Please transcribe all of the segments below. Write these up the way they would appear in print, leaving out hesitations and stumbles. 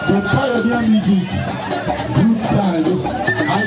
The pioneer music, good times. I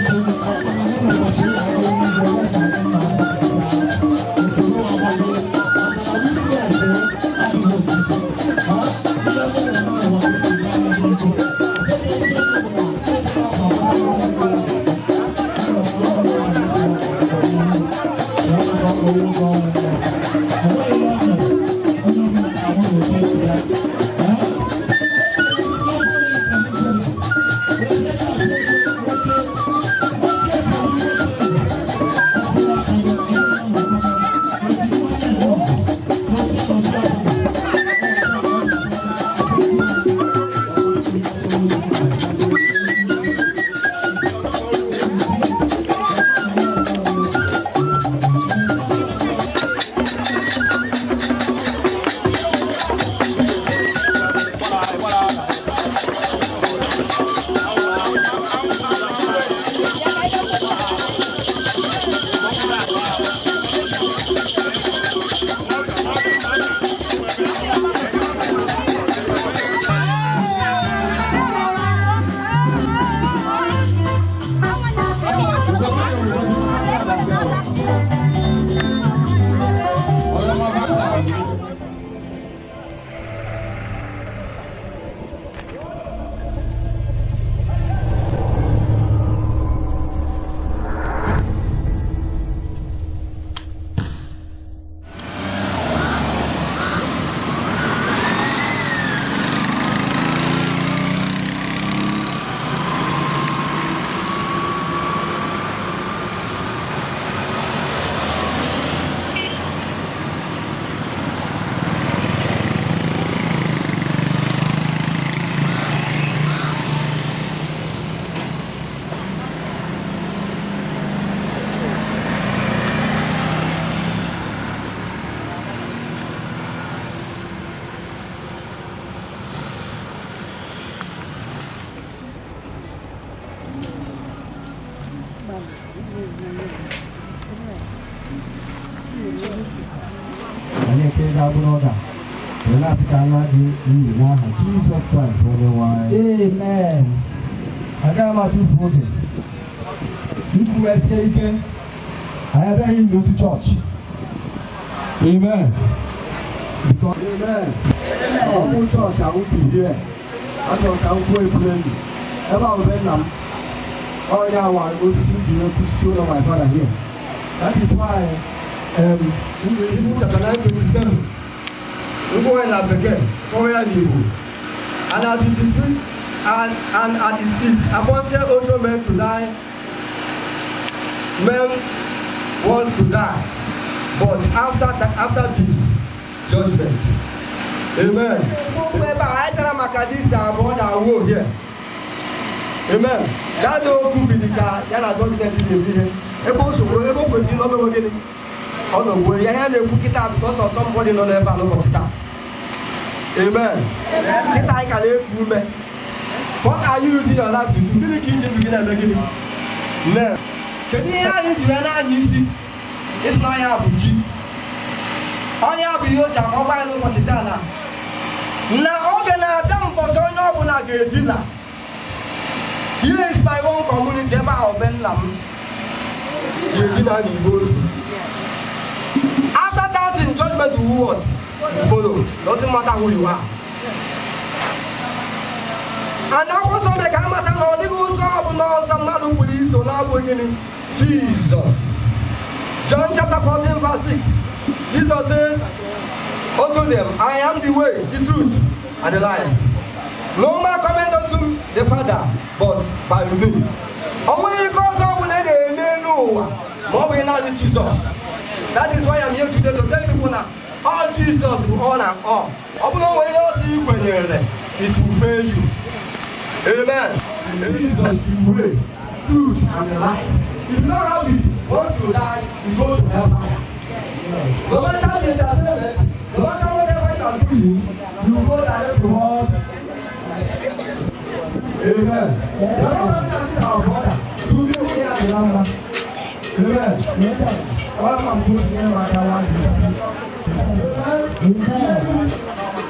Jesus Christ, amen. I got my two brothers. If you were here again, I have him go to church. Amen. Because amen. I will church, I will be here. I thought I will go and pray. About Vietnam. Oh, yeah, I will go to school of my father here. That is why in chapter 9:27. We go and have again, and as it is free, and as it is appointed also men to die, men want to die, but after this judgment. Amen. I tell them I this about our war here. Amen. That no good in the car, that I don't get in the video. Ebo person no be working. Oh no, we are here to cook it up because of somebody no never know what it is. Amen. Kita can live women. What are you using your life to do? Really keep it begin and begin. No. Can you hear it when I see? It's not your buchi. All you have you to go by no what it is now. Now open a dam for so no one get dinner. Here is my own community about Benlam. You didn't go. After that, in judgment, you what? Follow. Doesn't matter who you are. And I also make a mata na ọ dịghị ụzọ ọbụla ọzọ mmadụ nwere iso na-abụghị gịnị Jesus. John chapter 14 verse 6. Jesus said unto them, I am the way, the truth, and the life. No man cometh unto the Father but by me. Only because of Jesus. That is why I'm here today to tell people that all Jesus will on and all. It will fail you. Amen. Jesus is the way, truth, and the life. If you don't have it, once you die, you go to hellfire. No matter the entertainment, no matter whatever you are doing, you go direct to God. Amen. The Lord is our brother. Do you hear the number? Amen. Welcome to the name of our Lord.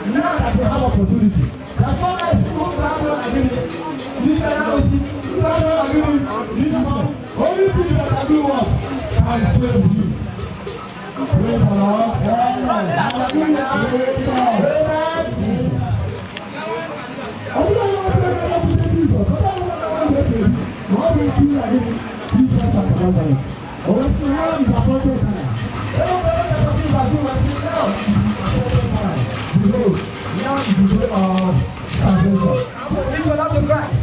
Now that you have opportunity, that's why I spoke to our only thing that I do was I swear to you. Praise the Lord. People have to Christ.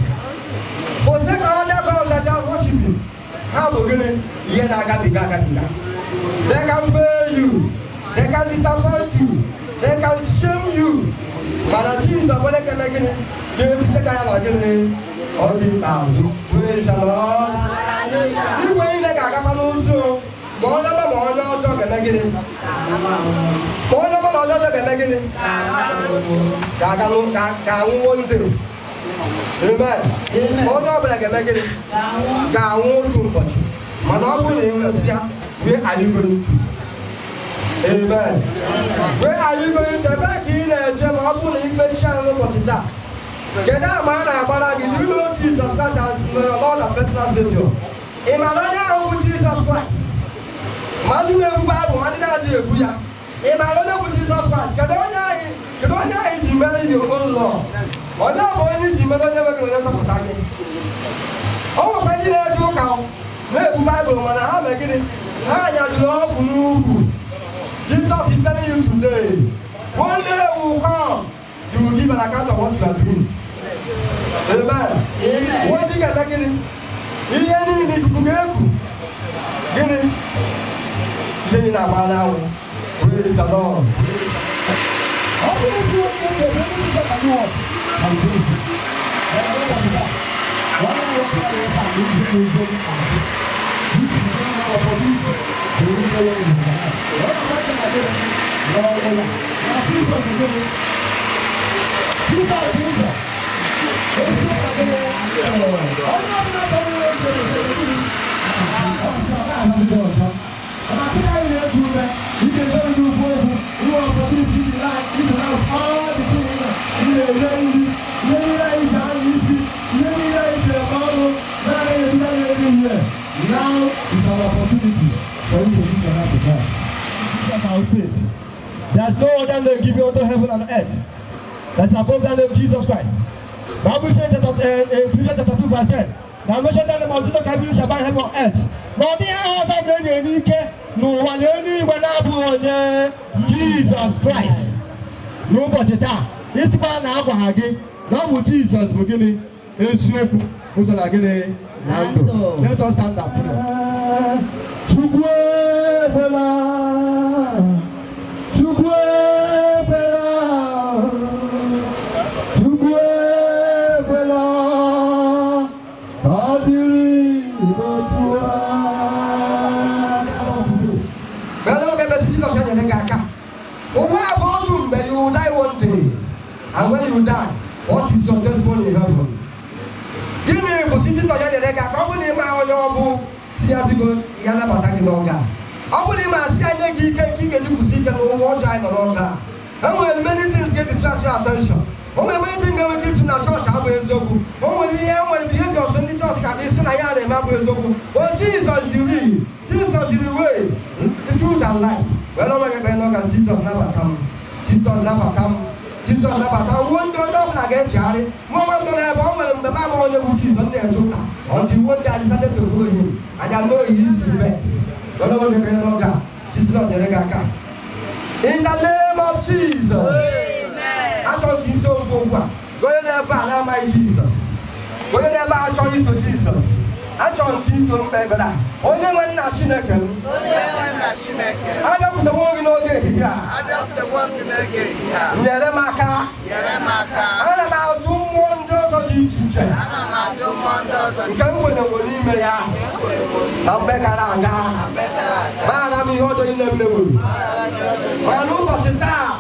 Forsake other gods that are worshiping. How are we going to hear that? They can fail you. They can disappoint you. They can shame you. But Jesus, when they can make it, they will say, I am again. All the thousand. Praise the Lord. You will like a man also. More than a more dog and again. More than a dog and again. Gagano, won't do. Amen. All of like a negative. God won't do much. Monopoly in Russia. Where are you going to? Amen. Where are you going to? Back in a gem of invention of what is that? Get out, man. You know Jesus Christ as the Lord of personal Savior. In my life, Jesus Christ. Man, you never Bible, I didn't do it for you. In my life, Jesus Christ. You don't know if you marry your own law. Ọjọ́ àbọ̀ yìí ti mẹ́tọ́ jẹ́ wẹ́kẹ́ lọ́jọ́ sọ́kùtà yìí. Ọwọ́ fẹ́ jí lẹ́jọ́ kà ó. Lẹ́ẹ̀kú Bible mọ̀nà ha mẹ́kìnì. Ha àyàjùlọ ọkùn n'ukwu. Jesus is telling you today. One day will come. You will give an account of what you are doing. Amen. Wọ́n jí kẹ̀lẹ́ kìnì. Iye ní ìní ìkùkù gẹ́ẹ̀kù. Gịnị? Iye ní nàgbà náà. Praise the Lord. Now is our opportunity for you to give your life to God. This is our faith. There's no other name given unto heaven and earth that's above the name of Jesus Christ. Bible says in Philippians chapter 2 verse 10. Now mention the name of Jesus Christ shall bind heaven on earth. Now the house of no one Jesus Christ. No but that. This man now again. Now with Jesus will give me a sweep. Let us stand up. And when you die, what is your testimony in heaven? Give me a position to get a company my own because Yana Pataki longer. I believe my Siana Geek and King and you see them all giant no longer. And when many things get distract your attention, when many things go with this in a church, I will Zoku. When the air will behave your Sunday church, I can listen, I am a Zoku. Well, Jesus is the real, Jesus is the way, the truth and life. Well, I'm going to know Jesus never come. Jesus never come. Jesus never come. One don't know against Charlie. One don't have one of the I'm on the Jesus until one day I decided to follow him. And I know he is the best. But no one can longer. Jesus is the Regaka. In the name of Jesus. Amen. I told you so. Go never allow my Jesus. Go never show you to Jesus. I told you so. Only when I see again. I don't the one in all day here. I don't the one in all day here. Yeremaka. I'm about 2 months of teacher. I'm about 2 months of come when I will leave me. I'm back around. I'm in the middle. I know what's it down.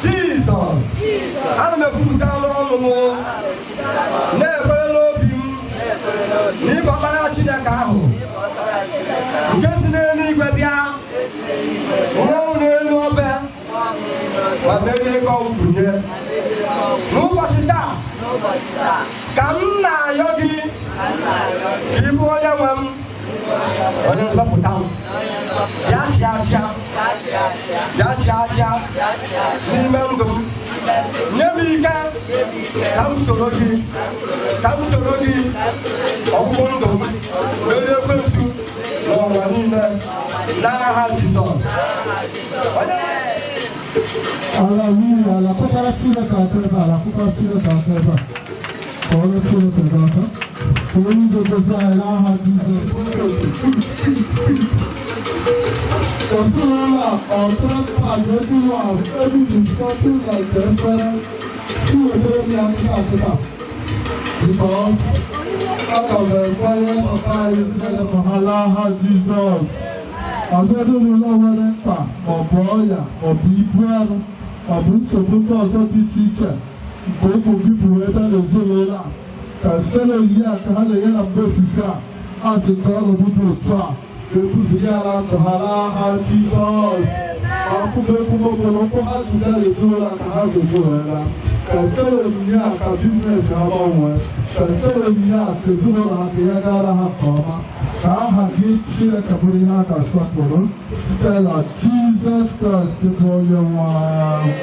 Jesus. I'm a put down on the moon. Never love him. Never manage in a car. Guess in any Gabia. Oh, no, bear. But very go here. No, what's it down? Come now, Yogi. People are one. On the top of town. Remember, Never come Sorogi, Omondo, very offensive, no one in there. Now has his own. Hallelujah, la cooperativa cantera, la cooperativa cantera. All the full of the daughter. Going to the Zayla, Jesus. Controller or transfer, everything something like that. Two of them young people. Because out of the fire of fire is better for Allah, Jesus. I don't know whether or boy or people or principal teacher. Go to people whether the Zola. Castello here to have a yellow boat as the call of the truck. They put the yellow to Hala, Jesus. I put the Kumoko has to tell the Zola to have the Zola. Castello here, a business about one. Castello here, the Zola, the Yagara Hakoma. I have this shit at Kaburina Kaswatoro. Tell us, Jesus Christ, the boy you want.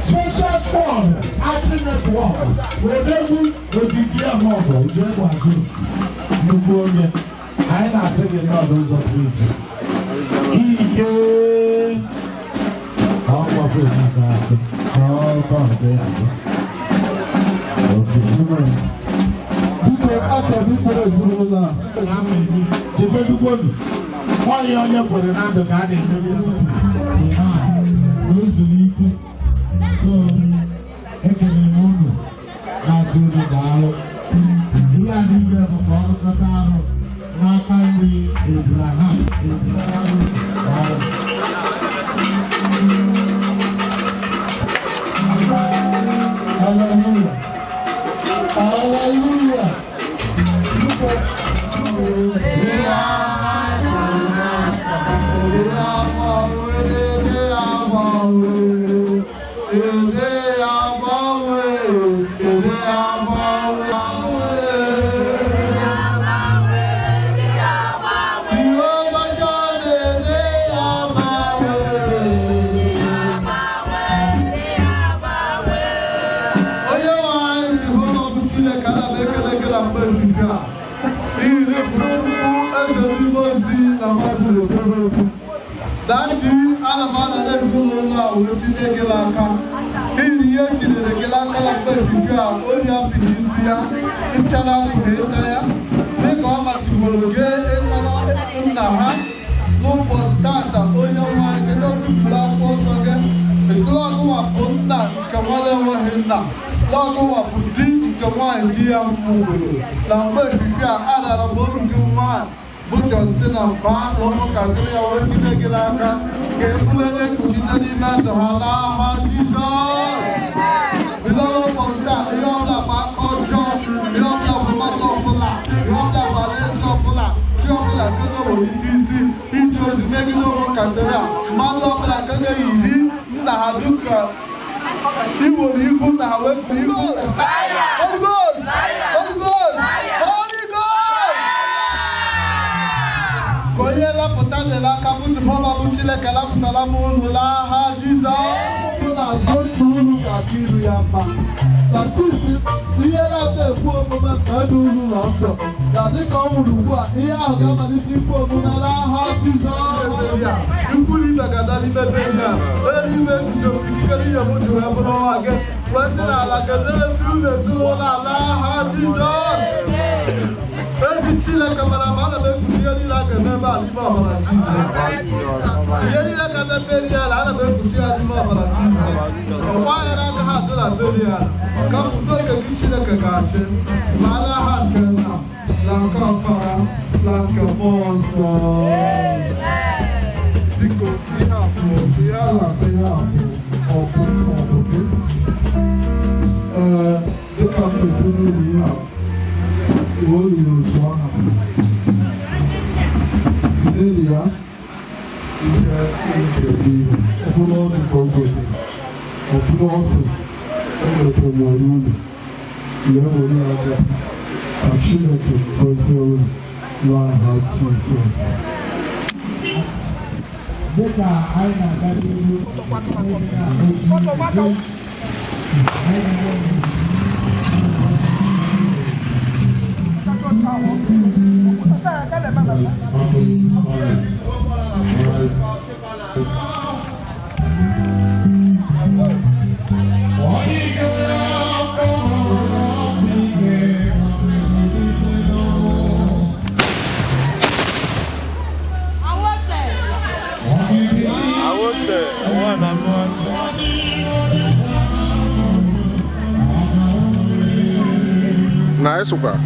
Special form, alternate form. Whenever we declare more, we just want to. You go there. I not say the Lord those of preaching. How much is that? How come they are? Okay. People after people are doing that. I mean, the people go. Why you on your for another garden? So, every morning, I see the dialogue. He had been there for all of the time. Now, kindly, Abraham. Hallelujah. Hallelujah. That you Alamana Esmula will be a Gilaka. In the end, the Gilaka, only up in India, in China, make almost will get in the hand. No post that, only one, and don't black post again. The Lord who are put that, Kamala Hinda. Lord who are put deep into my dear movie. Now, but if you are out of a book to one. Justin and Pat, Lomo Katuya, waiting to get out. Get moving to the man to Hala, Jesus. We don't know that. We all have a culture. We all have a Matopula. We all have a Lesopula. Chocolate, Coco, easy. He chose maybe Lomo Katuya. Matopula, Coco, easy. Nahaduka. He will equal the Hawaii people. Holy Ghost! Holy Ghost! Holy Ghost! Koyela potane la kaputi poma butile kala putala munu la ha Jesus. Kuna sotu kakiru yamba. La sisi tiyela te fuo mama kaduru laso. Ya dika umurugwa iya agama nisi fuo mama la ha Jesus. Yukuli takadali betenga. Eri me kikari ya mutu ya mwana wake. Wasila la kadele tume silo la ha Jesus. Chile Camarama, the Kuchia like a member of Libaba. Yeni like a burial, and a Kuchia Libaba. Why are I have to that burial? Come to take a kitchen like a garden. Mala Hanka, Lanka, Lanka Monster. Because we have to, we are they come to do the what do you want? Today, is a full on program of philosophy and the promotion. You have a children to control one heart to Boca, I Nice one.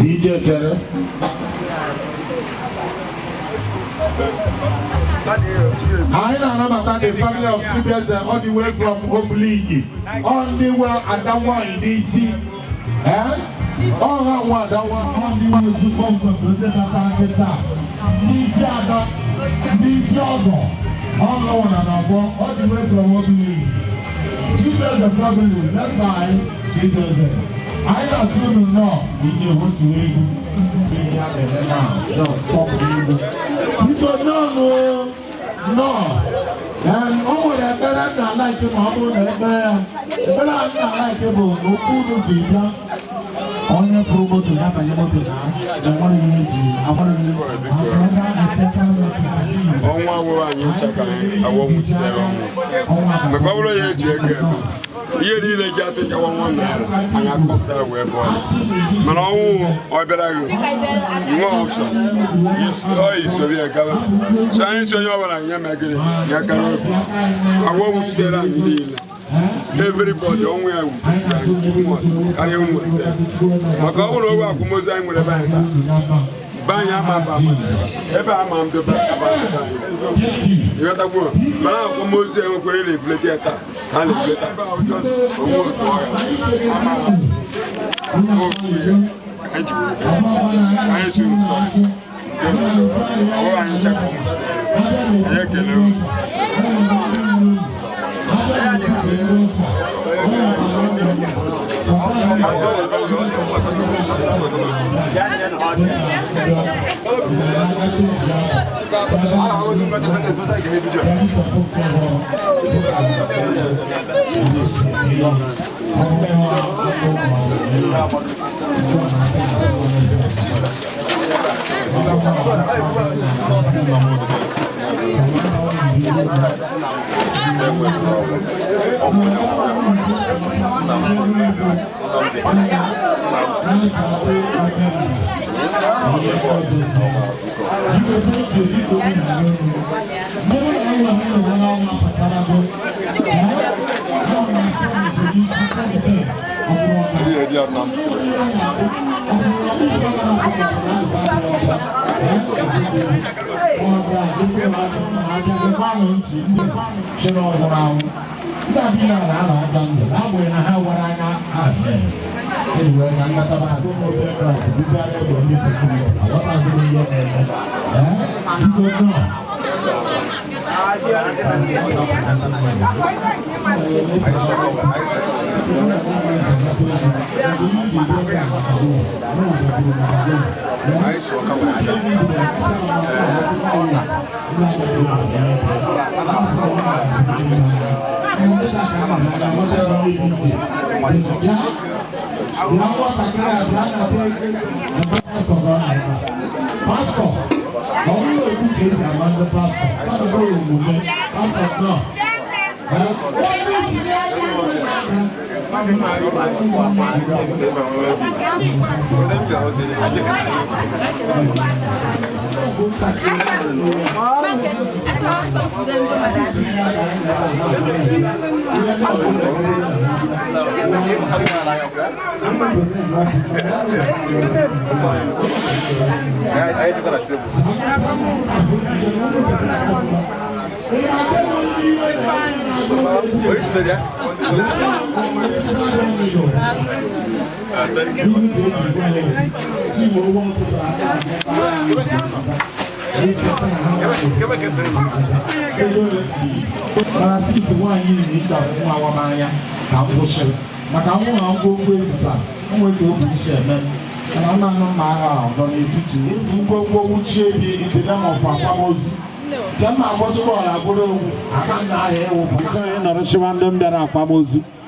DJ Terry. I am the family of Tibets all the way from Obligi, on the way at that one in DC. All that one, on the way to come from the all the one and above, all the way from Obligi. Tibets the family, that's why Tibets. I assume no, you want to read. Just stop reading. Because no. And all that better than like him, better than like him, no food to be done. On your promo to have a little bit of what I want to on one word, you check I won't stay on. But probably you need a jet in one man, and I come there where boy. Malone, or better you also. You so we are government. So I saw you when I am again. I won't stay on you. everybody onwe ya karịa ụmụ ise maka ọ bụrụ owe akwamozu anyị nwere ebe anyị taa be anyị ama aba ebe ama mdobe ịghọtagbuo mana akwamozu enwekwara na-ebulete ya taa ha na-ebuleta onwe otu ọrịa ama ofu ihe anyị ji anyị si nsọ ọwụrụ anyị nchekwa ụmụsị anyị ekele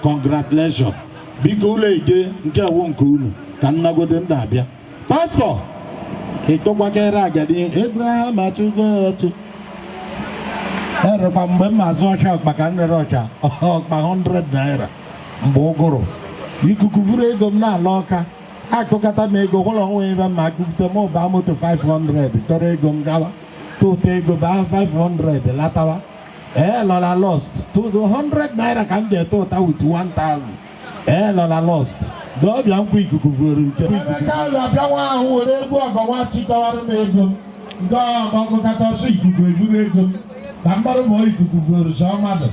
Congratulations. Big Ule nke wo nke unu ka nnagode ndabịa. Pastor Kitogwakera agadi Abraham Achugotu. Kwa mgbe mazụ ọcha ọkpaka nrere ọcha ọkpa 100 naira mgbe ụgụrụ ikuku vuru ego m na-ala ọka akụkọta m ego ụlọ onwe ebe ma akụkute m ụba moto 500 tọrọ ego m gawa tụta ego baa 500 latawa lọla lost to the 100 naira ka m ga-ete ụta with 1000 lọla lost dọbịa nkwa ikuku vuru nke abịa nwa ahụ were ego ọgọwa chịkọwara m ego m nke ọgụkọta ọsọ ikuku evuru ego m na mbarụ ma ikuku vuru sọ mmadụ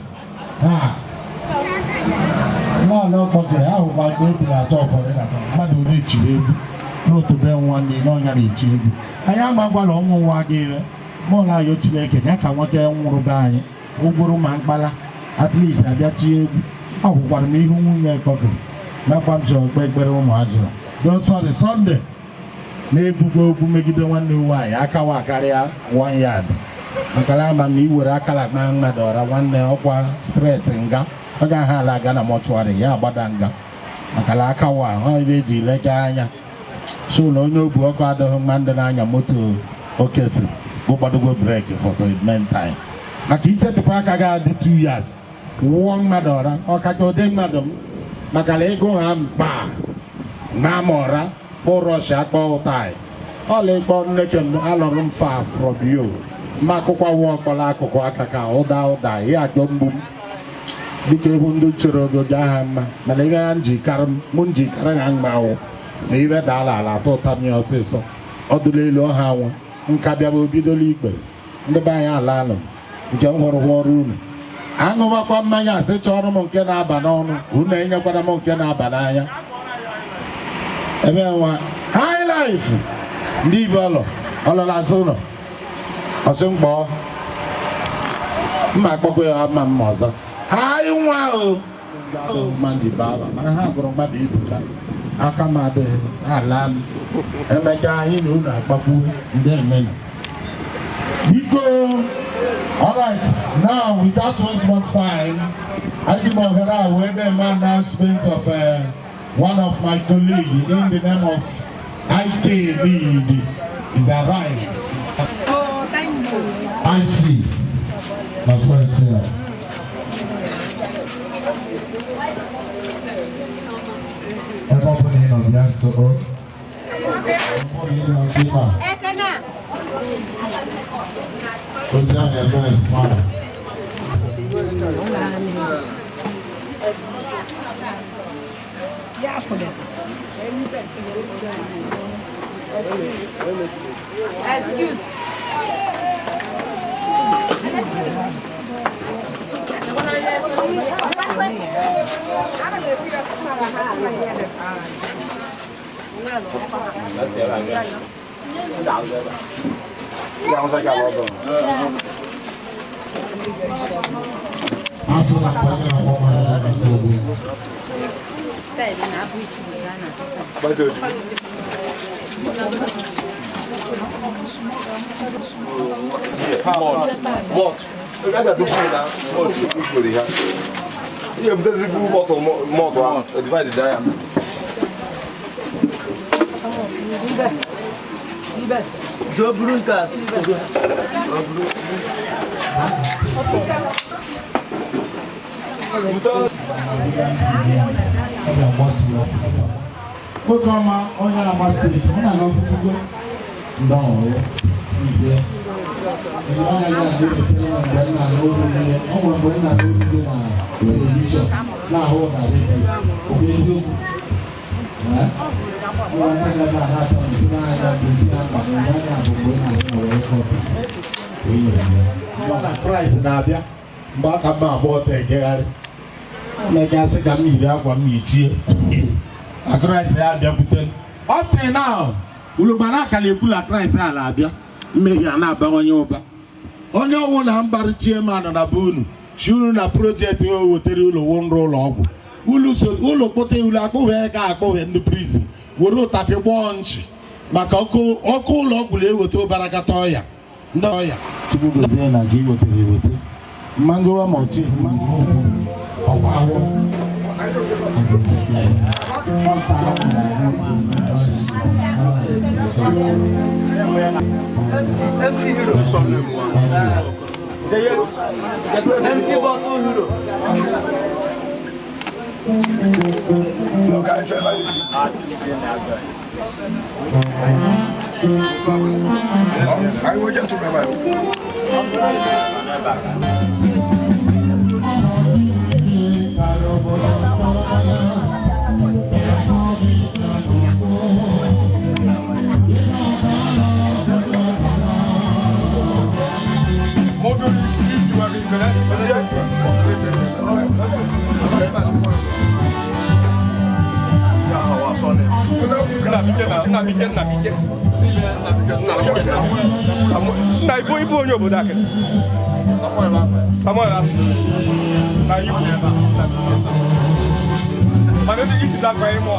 nwaanyị ọkpọkere ahụ gbado obi na-atọ ọkpọrọ na mmadụ onye echiri egwu n'otobe nwanne n'ọnya na-echi egwu anyị agbagwala ọnwụ nwa gị ire mụlụ anyị Chineke ya ka nwoke nwụrụ be anyị ụgboro ma mkpala at least abịa tie egwu akwụkwara m ihu nwunye kpọkere nakwa m chọrọ kpe ekpere ụmụazụ dosọrị Sọnde na-ebugo okwu megide nwanne nwaanyị akawa akarịa 1 yard makala ama m na iwere akala na mmadụ ọra nwanne ọkwa streti nga ọ gaghị ala aga na mọchụarị ya agbada nga makala akawa ọ ebe eji lega anya so na onye obu ọkụ adịghị mma ndị na-anya moto okesi bụ gbadogo breki for time maka isetụpụ aka ga-adị 2 years wụọ mmadụ ọra ọkacha ụdị mmadụ m makala ego ha mkpa na ama ọra bụ rọshia kpọ ụtai ọla ịkpọ nneke m alọrụ m fa from you ma akwụkwọ wụ ọkpọla akụkụ aka ka ụda ya ajọ mgbu m dịka ihu ndị chere ogodo aha mma mana ihe ya njikara ya mma awụ na ibe daala ala atọ ụta m ya ọsịsọ ọ dụrụ elu ọha nwa nka bịaba obidola ikpere ndị be anyị ala alụ nke m hụrụ ọrụ unu aṅụwakwa mmanya asị chọrọ m nke na-aba n'ọnụ unu enyekwara m nke na-aba n'anya ebe nwa high life ndị ibe ọlọlasị ụlọ ọsị mkpọ mma akpọkwa ya ama mma ọzọ ha nwa o mmadụ baba mana ha gụrụ mmadụ ibuka aka m adịghị ala m emeka anyị na unu akpakwu ndị emena biko. Alright, now without wasting much time, I give Ogara with the announcement of one of my colleagues in the name of IK Lead is arrived. Oh, thank you. I see. My friends here. Everybody of Yanso. Smile. Yeah, for them. Excuse. What? I got to do that. You have to do more. Divide the diameter. Joe Brunkas. Kama onye agbasiri na n'ọkụkụ ndọrọ ihe onye na-adịghị mgbe nna n'olu ihe ọ nwere mgbe nna n'olu ihe na telivishọn na-ahụ na redio oge eziokwu nwa ndị na-ata ntị n'anya bụ isi na mkpa na onye bụ mgbe nna nwere ịkọpụ mgbe na Kraịst na-abịa mgbe aka mma abụọ ta egegharị na-egasị ka m yiri akwa m yichie Christ ya bịakwute up till now ulumana aka na-ekwula Christ ala abịa mmehie a na-abawanye ụba onye ọwụ na mbara chairman na be unu si unu na projekti o wetere ụlọ nrụ ụlọ ọgwụ ụlọ kpọta ulu akpụghị ka akpụghị ndị prison were ụtapị gbọọ nchi maka ọkụ ụlọ ọgwụ na-eweta ụbarakata ọya ndị ọya tupu gozie na gị wetere eweta mmangowa ma ọchị ọkwa ahụ Empty hero. Empty bottle hero. Look, I try like I will just to revive. Ibu onye obodo aka Samuel na Igbo mana ndị ikizi akwa ime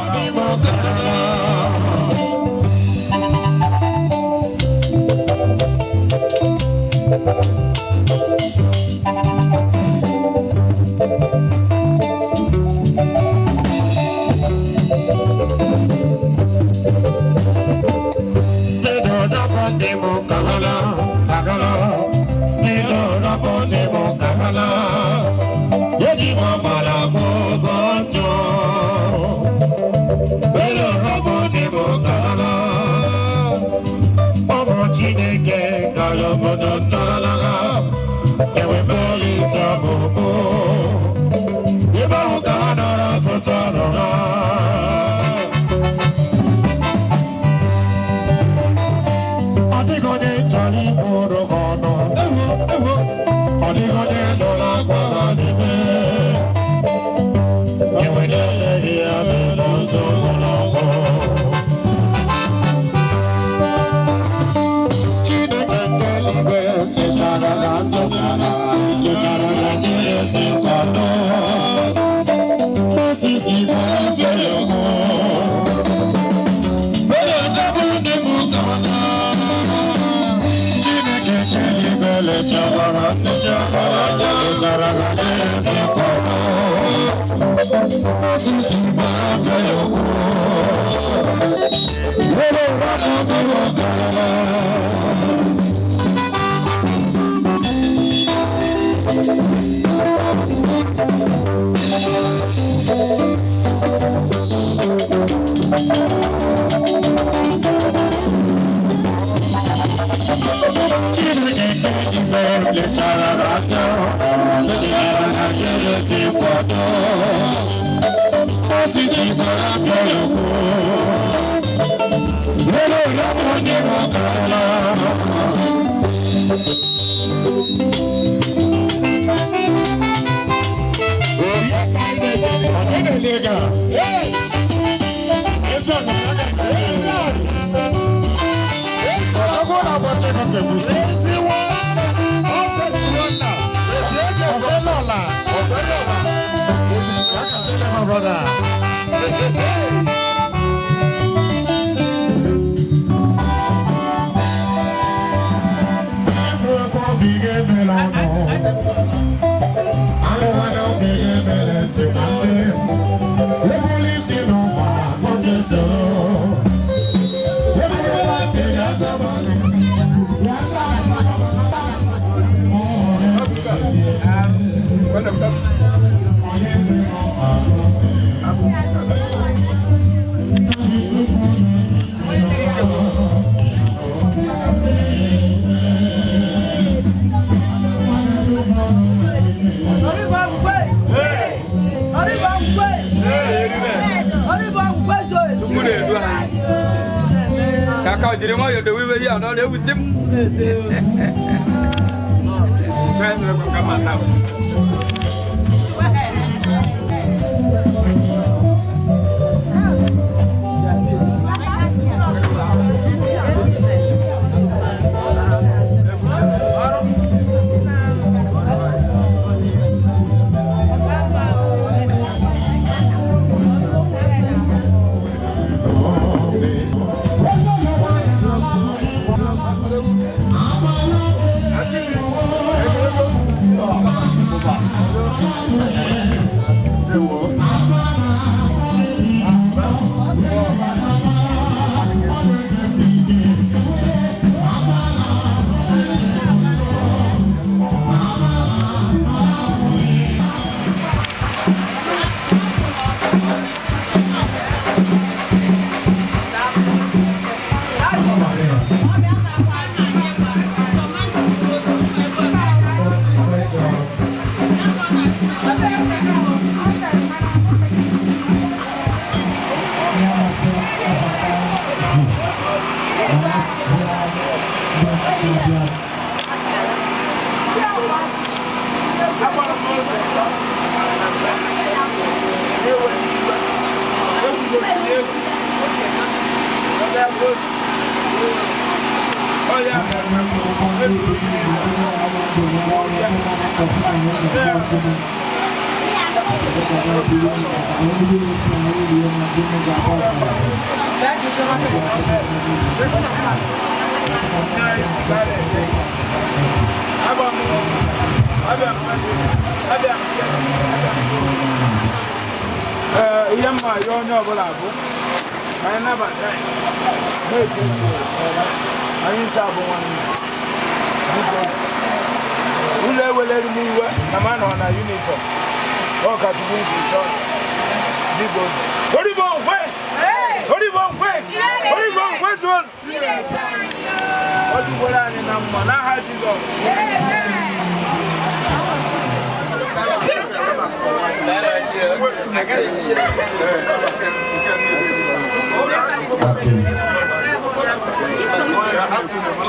Amen.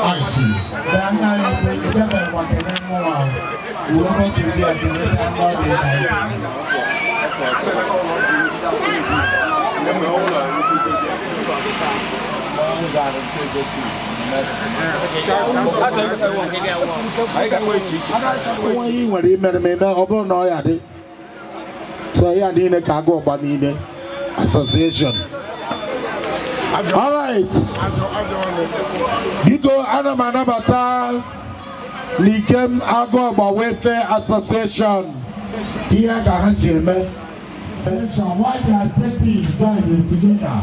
I see. Then now you put together what they name more. Whoever to be at the association. All right. Bigo Adam Anabata Likem Agoba Welfare Association. Here Gahashime. Why they are taking join together?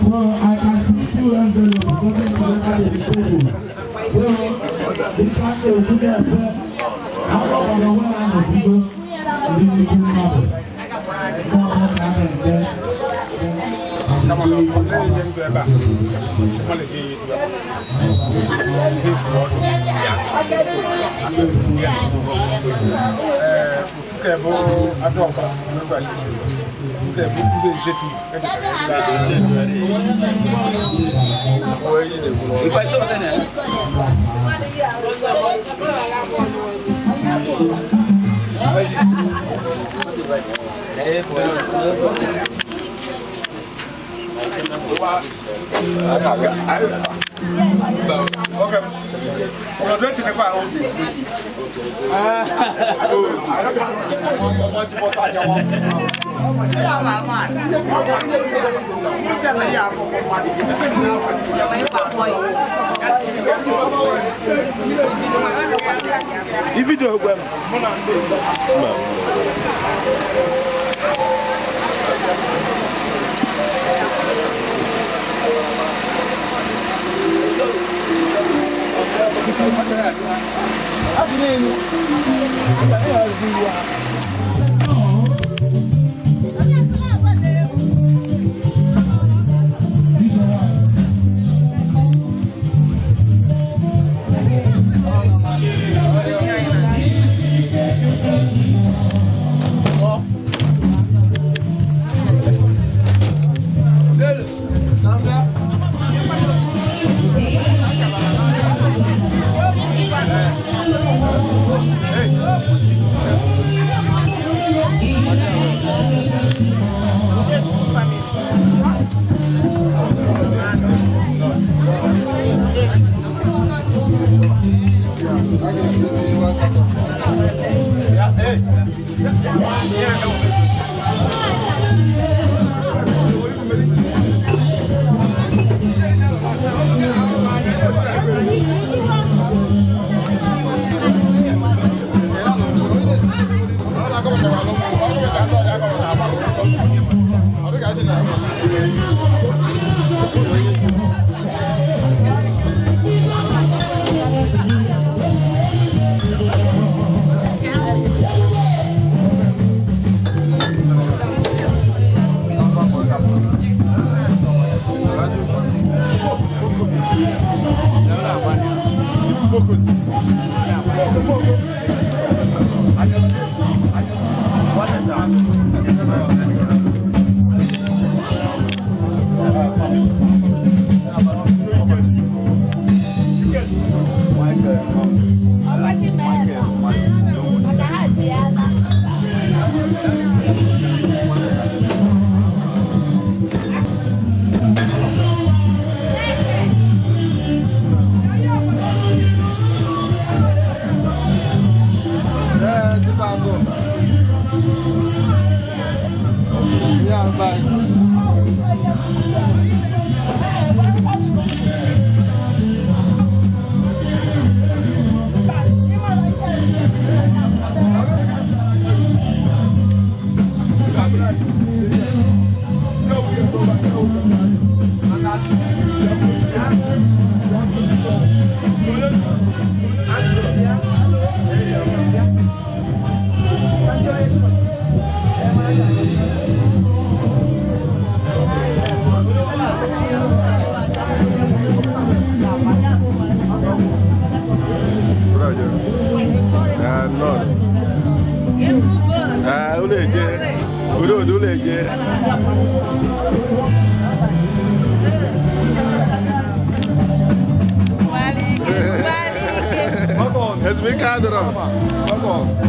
So I can see 200 something together in the table. So this one they will do their best. How about the one and the people? We need to know. Come on, do again. Come on, let's make a drama. Come on.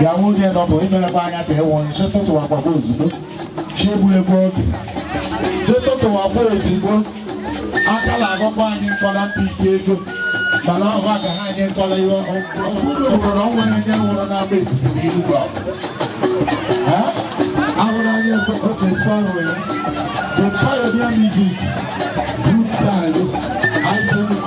Yahudi no bo ime kwa anya te won se to wa kwa ozugbo se bule ko se to wa kwa ozugbo akala agogbo anyị nkola mpike ego mana ọ ga ha anyị nkola iwe ọbụrụ obodo ọnwa onye nwụrụ na agba etiti n'ihu gwa ha Okay, sorry. The pioneer music, good times. I don't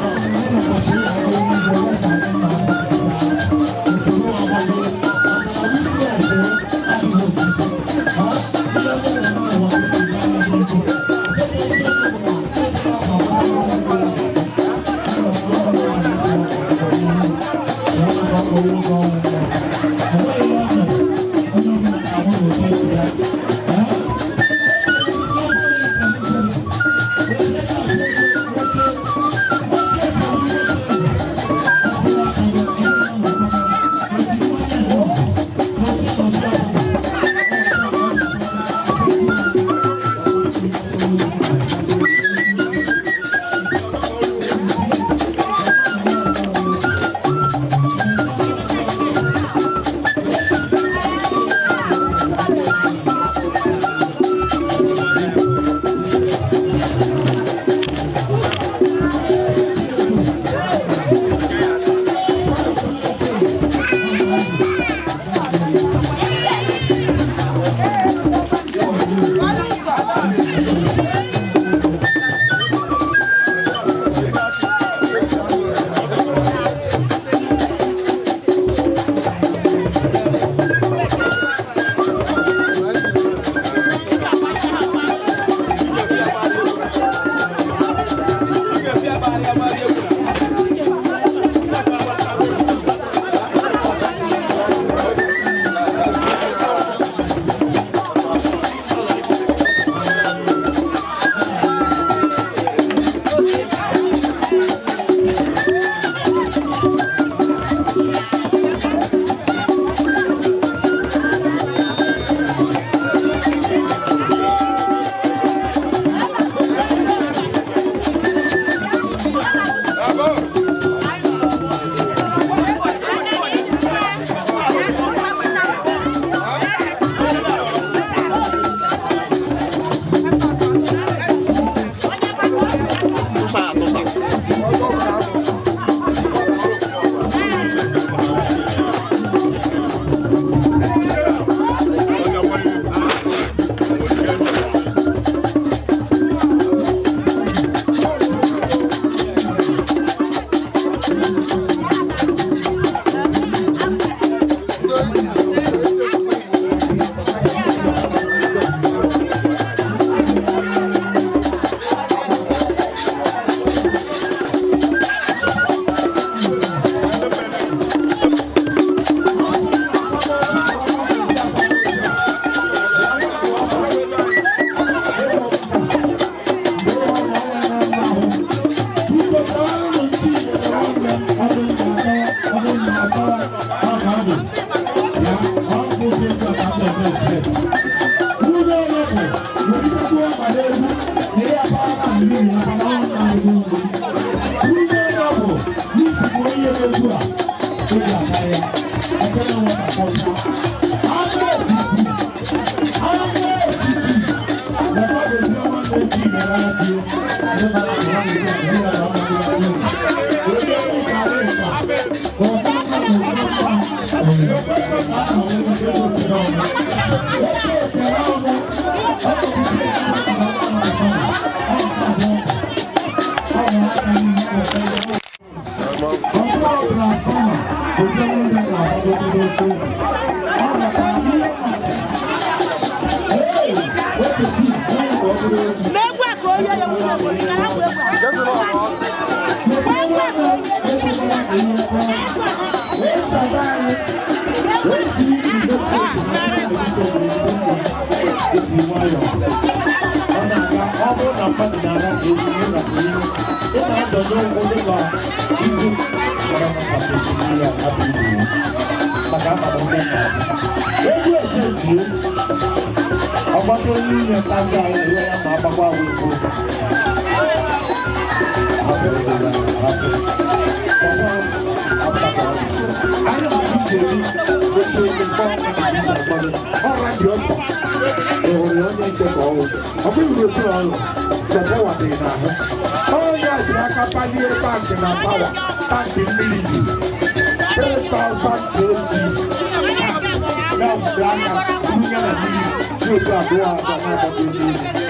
otu abụọ atọ na-agbata ezi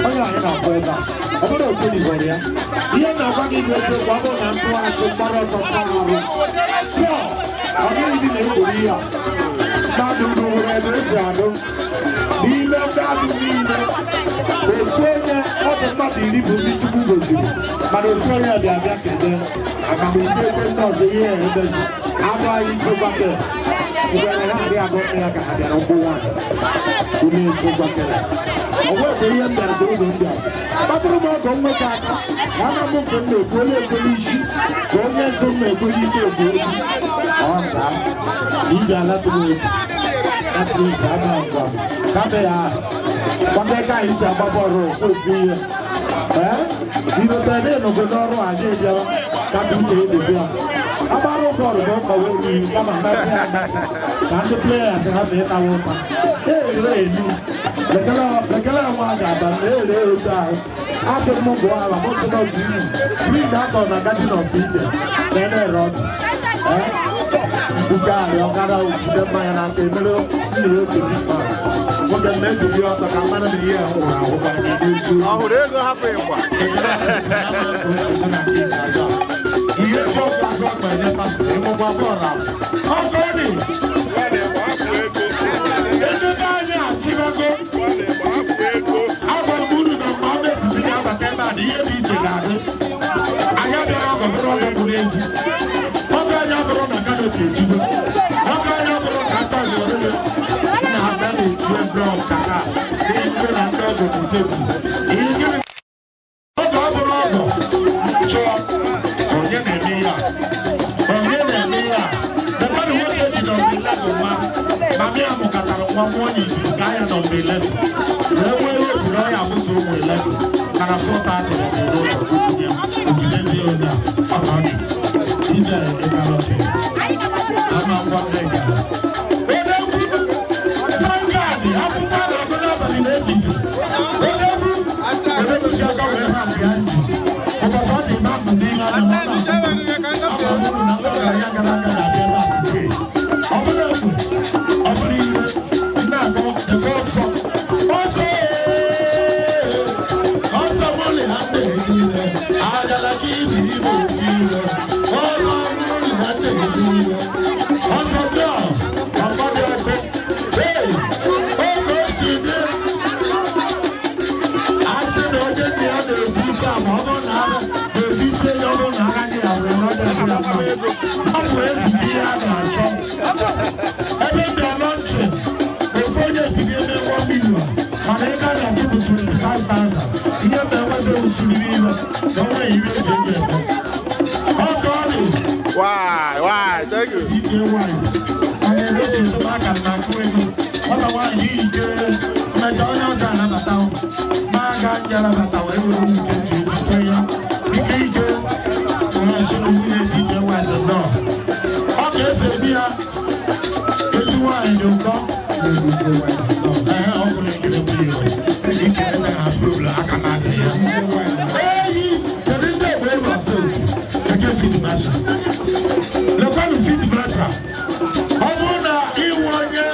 onye anyị na-akpọ ebe a ọ bụrụ otu n'igwere ya ihe na-agwa gị bụ eziokwu ọ bụrụ na ntụ asụ mkpọrọ ọtọ mkpọrọ ọrụ ọ dịghị ndị na-ekwuru ihe a mmadụ n'ụrụ ebe eji adụ n'ime ndị adụ niile otu onye ọ bụ mmadụ iri bụ ndị Chukwu goziri mana otu onye bịa abịa kede aga m ete ete ndị ọzọ ihe ya emezi anụ anyị ntụgbakere ụbere ha adịghị agụ nne ya ka ha bịara ụkwụ nwaanyị onye ntụgbakere ọgwụete ihe m bịara dịrị ndị a kpatụrụ m ọgọ nwoke aka ka ana m nke m na-ekwu onye ekwere isi ka onye nso m na-ekwere isi ekwu ozi ọ saa iji alatụrụ ozi Africa ama ngwa kabe ya kwame ka anyị si agba bọọlụ ofu ihe irotere n'obodo ọrụ aja ebiara ka dị uche ebibi a agbara bọọlụ bụ ọkọwe n'ihi kama mmasị ya ka ndị players ha bụ ịtawa ụta erere elu lekere nwa ga-aba na ere otu ahụ asị m bụ ala mụtụnọ brid akọ na gajin of ije na ere ọdụ buka arịọ ọkara ojide mmanya na aka emere mmiri otu mma nwoke na-ejibi ọtọ ka mmanụ na ihe nwụrụ ahụkwa ọhụrụ ego hapụ ịkwa ihe ọkụ azụ ọkpa enyeta ịmụgba bọọlụ ọkọ dị ezebe anyị achịbago agwara m uru na mgbe ọ na-ebuzi ya abata ebe a na ihe dị iche ga-adị anya bịara ọgọ bụrụ ọgọ bụrụ ezi ọgọ anya bụrụ na kanopi ejigo ọgọ anya bụrụ ka aka zụrụle na abịa na-eji ebe ọka ha na-eji na ndị ọgọ bụ tebu ihe gịnị ọgọ ọ bụrụ ọgọ chọọ onye na-eme ya onye na-eme ya mmadụ nwoke ji nọmba 11 nwa ma mị ya mụkọtara nwa mmụọ n'izu ka ya nọmba 11 wee nwee ihe buru ọya bụso ụmụ 11 mana sọta adịrị n'ụlọ ogige ndị onye a ọ dị ije ekekara ọchị ama ngwa mmega odegwu sangadi akwụkwọ a na-agụ n'abalị n'ejiju odegwu odegosi aka wee ha nke ya nji ụbọchị ọ dị mmadụ n'ihe a na-eme na gara aga na-abịa ebe a ọ bụrụ egwu ọ bụrụ ihe na-agụ ebe ọzọ ọzọ mọlị ha na-eji ihe agala gị ibi ibe obi ihe ọzọ mọlị ha na-eji ihe ọzọ bịa ọgbadị ọkụ ee oge ochi dị asị na onye ndị ya na-ebu ike a ma ọ bụrụ na ara na-ebu ike ya ọ bụrụ na agaghị ya wee nọdụ ebe ya mma ọ bụ ezigbo ihe a na-achọ ebe ndị ọlọntị ofe onye bido ebe 1 million mana ị gaghị adịbụ 25,000 ihe ma enweta usoro niile na onwe iri eji eji ebe ọka ọ dị ike nwaanyị anyị edozi esemaka na akụ ego nwata nwaanyị ike mmecha onye ọzọ anabata ma aga ndị anabata wee were nke ji ejike ya ike nwaanyị eji ije nwaanyị nọ ọ ga-ese ebi ya ezi nwaanyị dị ụkọ ọ bụrụ ekele bụ ihe ikele na ha bụrụ aka na-adị ya eyi kedu ndị egbe ebe ọzọ eke fitmasha lekwanụ fitmasha ọ bụrụ na ịwụ onye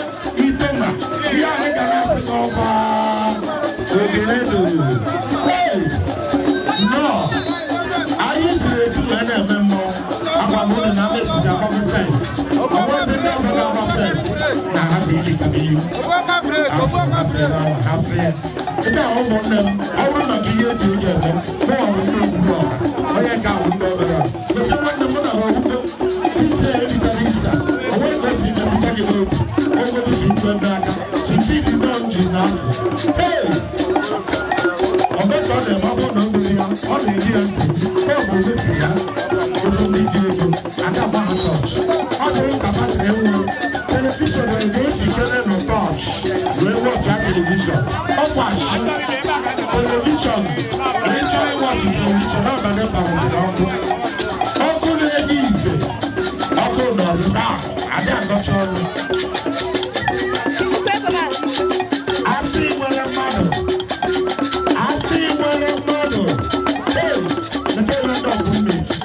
ite ma ihe anyị ga na-asị n'ọba ogene doro nọ anyị tiri etu wee na-eme mmụọ agbamụlụ na mmebizi agbamụfe ọgbọ ndị ndị ọzọ ga-agbafe na ha bụ ili ka n'ihu ndị a ụmụnne m ọ bụrụ maka ihe eji onye eme bọọlụ ndị ogburu ọha onye ka ahụ ndị obere oche nwanne m na ha ọgwụgo ise ebitara ista onwe ka obi na-ebita gị n'obi ogodo ji nkwe ndị aka jisi gị nọ nji na afọ ee ọbẹ ka ọ na-eme ọbụ na ogbere ya ọ na-eji ya ntị bọọlụ omefu ya ozu ndị ji ego agaba ha chọọchị ọ dịrị ka batrị enwere televishọn ga-eji kere nụ tọọchị wee wọchị a televishọn ọkwachi televishọn ịchọ ịwọchị televishọn ọbara gbanwere ọkụ ọkụ na-eji ife ọkụ nọrụ ahụ adị agọcha ọrụ asị nwere mmadụ ee nke ndị ọgụ mmechi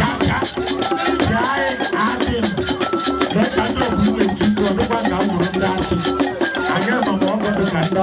ya ka ya adị m ka ndị ọgụ mmechi ọdụkwa ka m hụrụ ndị asị anyị ma ma ọgọdụ ka ndị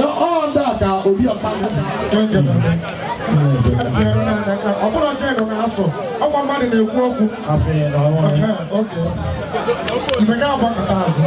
All that maka obi ọkpa ọ bụrụ ọjọọ na-asụ ọgwa mmadụ na-ekwu okwu mgbe ga-agbakọta azụ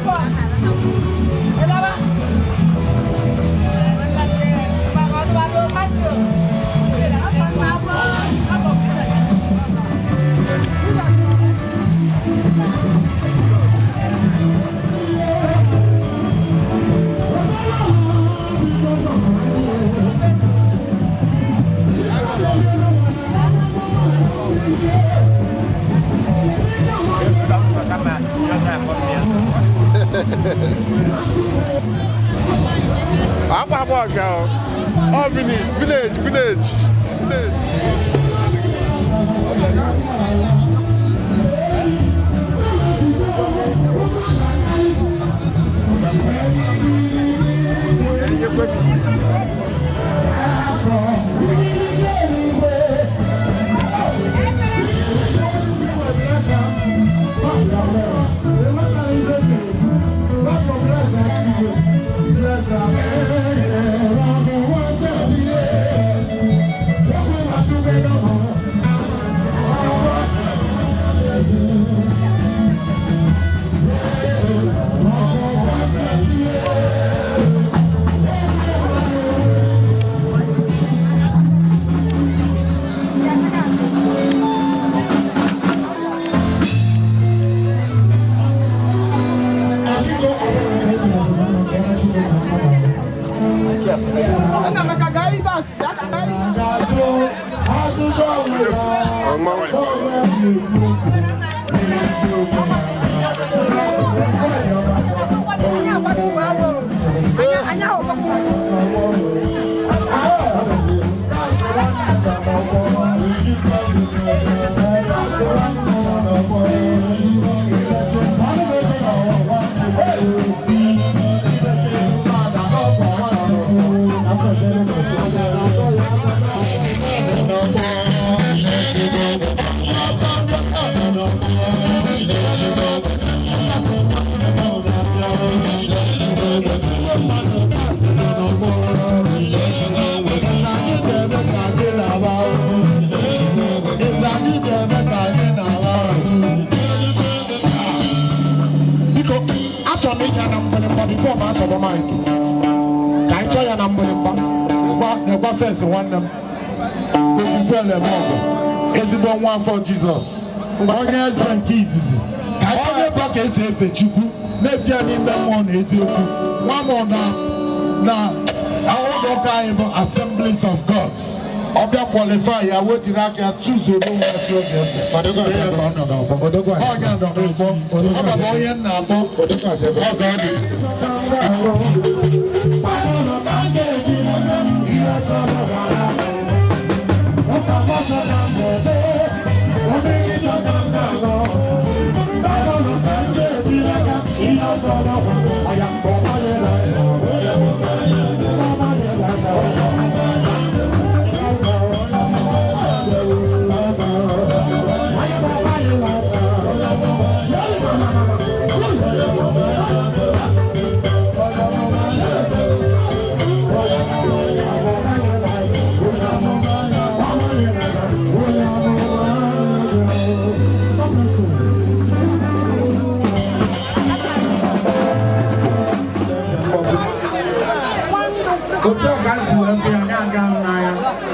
Everybody. Apa apa kau? Oh village. Before my top of mind, I try a number of first one them. This is a is it don't want for Jesus? Onions and keys. I never can say for Chuku. Let's hear him that one is you. One more now. Our God kind of assemblies of gods. Of that qualify, I would choose a room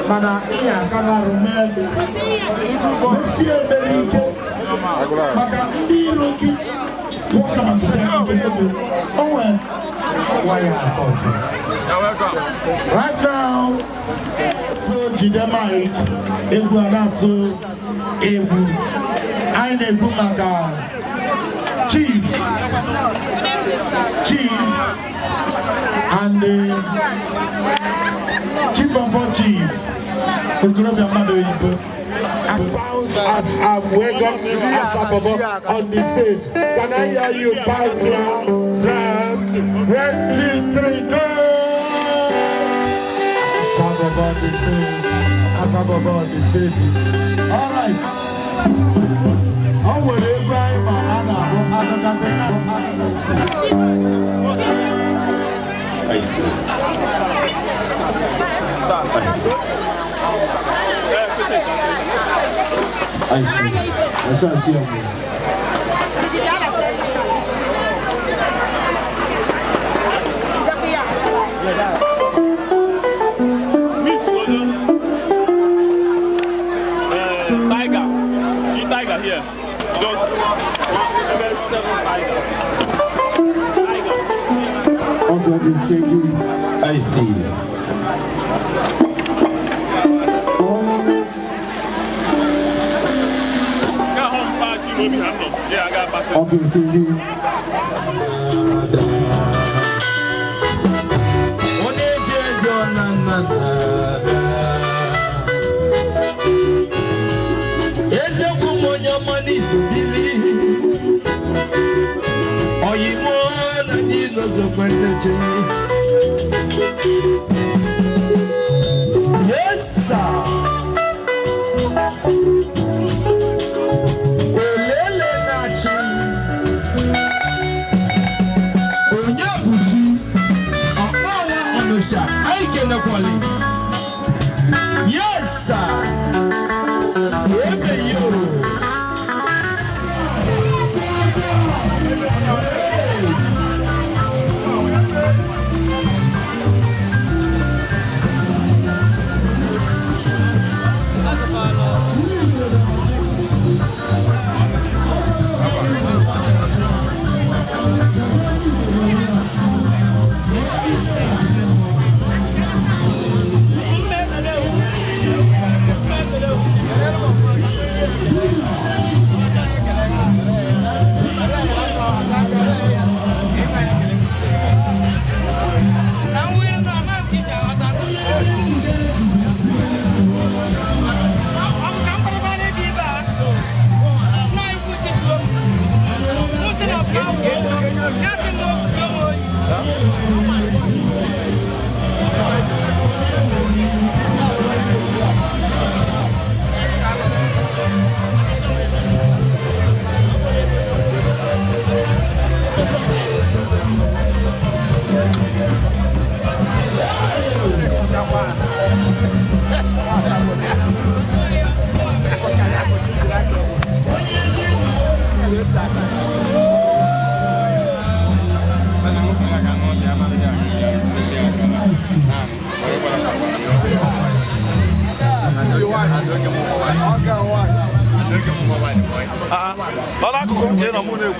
Mana iya kana rumel Monsieur Benito maka ndiro ki woka mangusema owen waya welcome right now so jidemai egwu anatu egwu anyị na-egwu maka chief and chief of chief Okorobịa mmadụ oyibo as welcome on the stage. Can I hear you bounce here? Drum, 1, 2, 3, go! Above the stage. All right. Oh, well, Abraham, I see. Tiger here. Those 7 Tiger. I see. Yeah, I got my son. Okay, see you. Yes, sir. Olele nachi. Onyabuchi. Akawa onosha. Aikene kwali. Yes, sir. Ebe yo.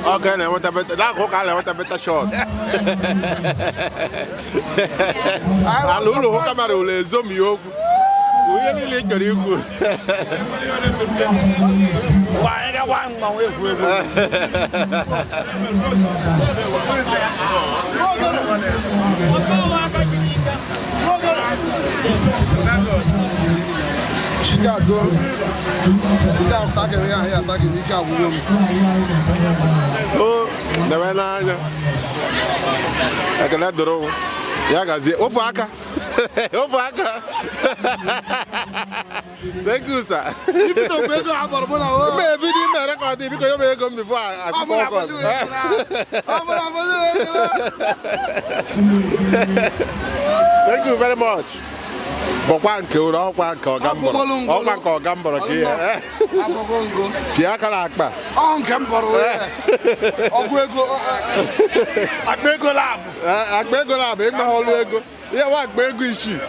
Okay, I want a better. That hook, I want a better shot. I don't know how to do zoom you. We really like you. Why? I want my way. Chicago. Without talking here, talking Chicago. Oh, never know. I cannot draw. Yagazi, Opaka. Opaka. Thank you, sir. If you don't make up for maybe you may record it because you may come before I focus. Thank you very much. Bokwan killed all one called Gambler. All one called Gambler here. Chiakalakba. On Camporo. Agbegolab. Agbegolab, in my whole ego. Yeah, what big issue?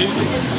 Yeah.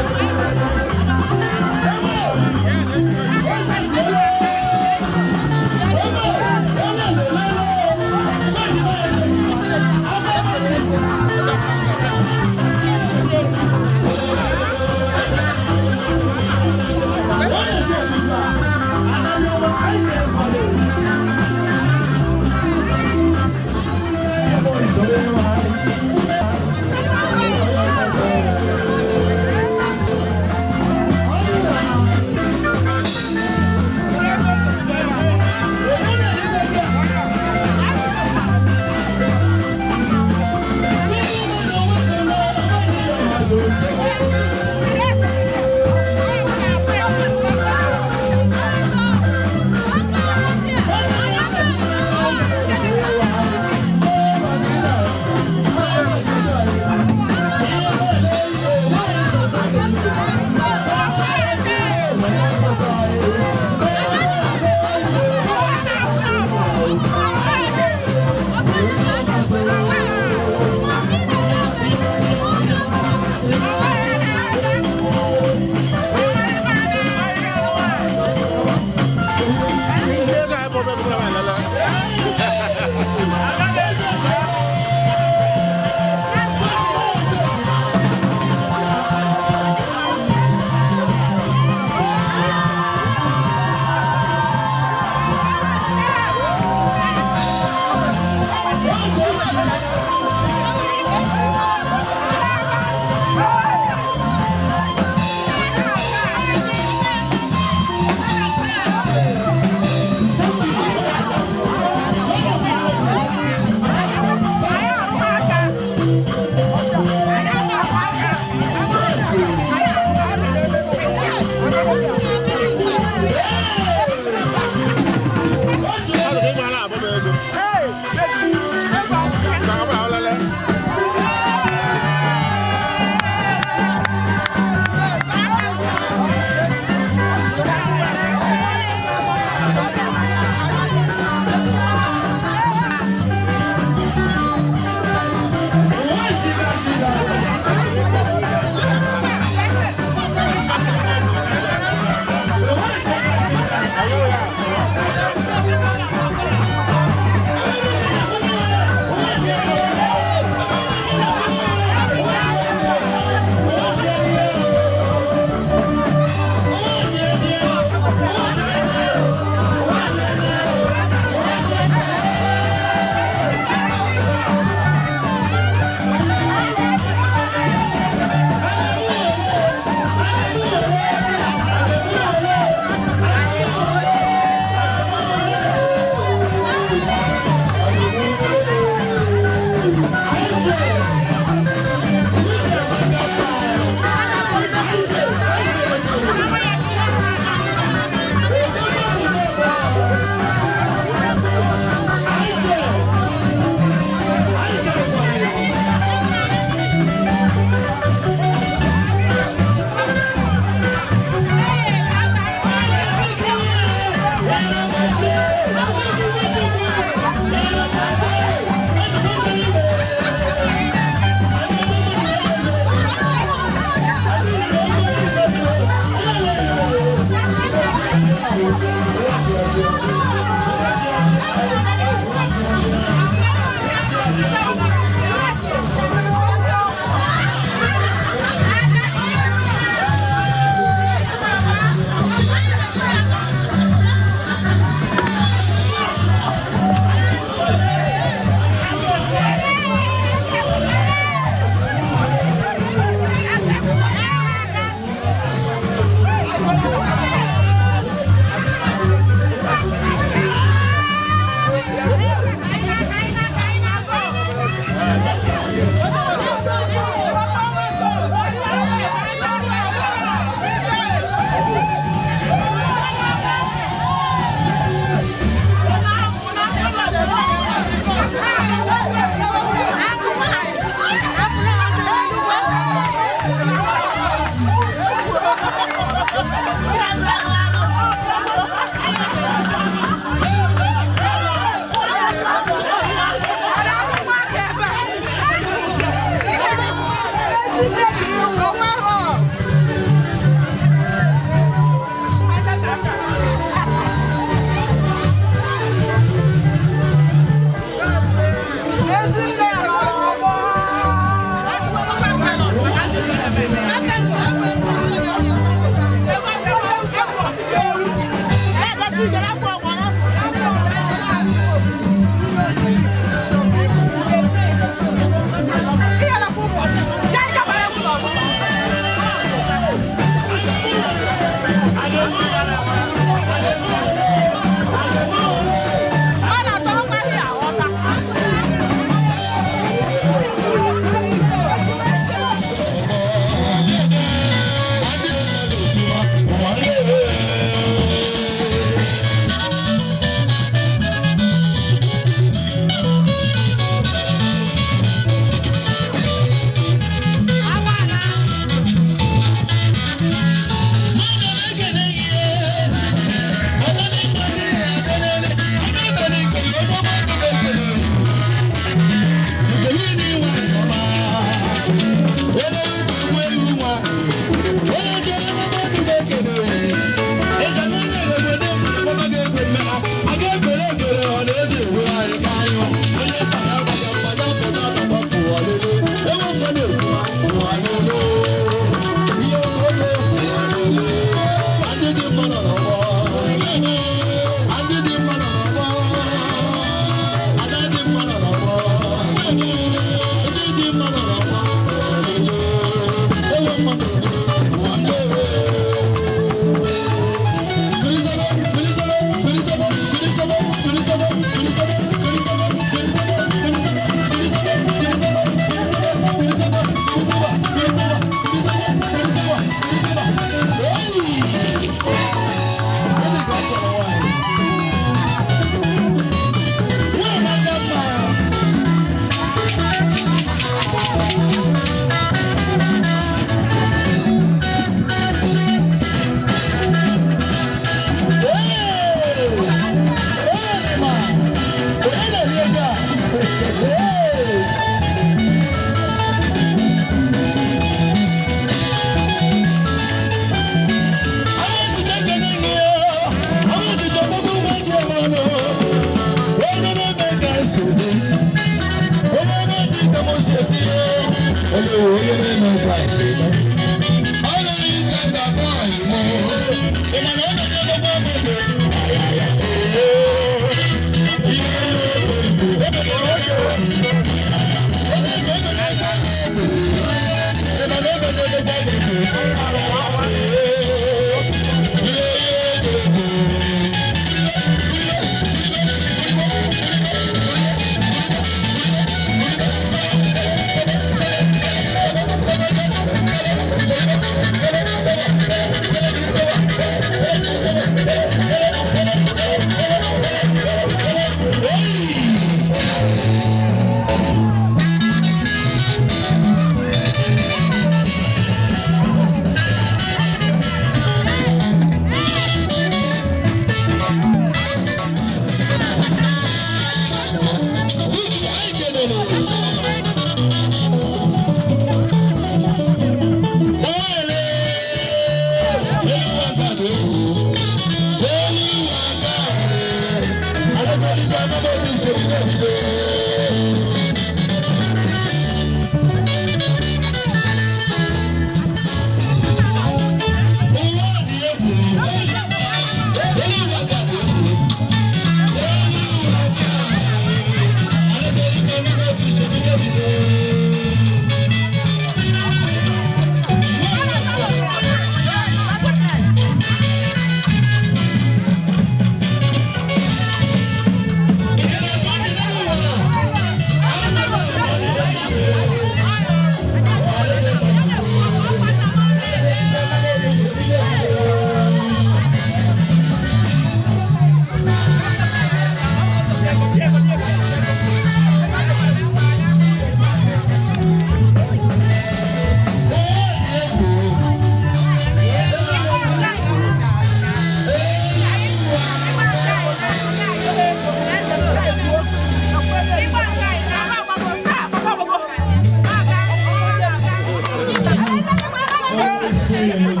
Say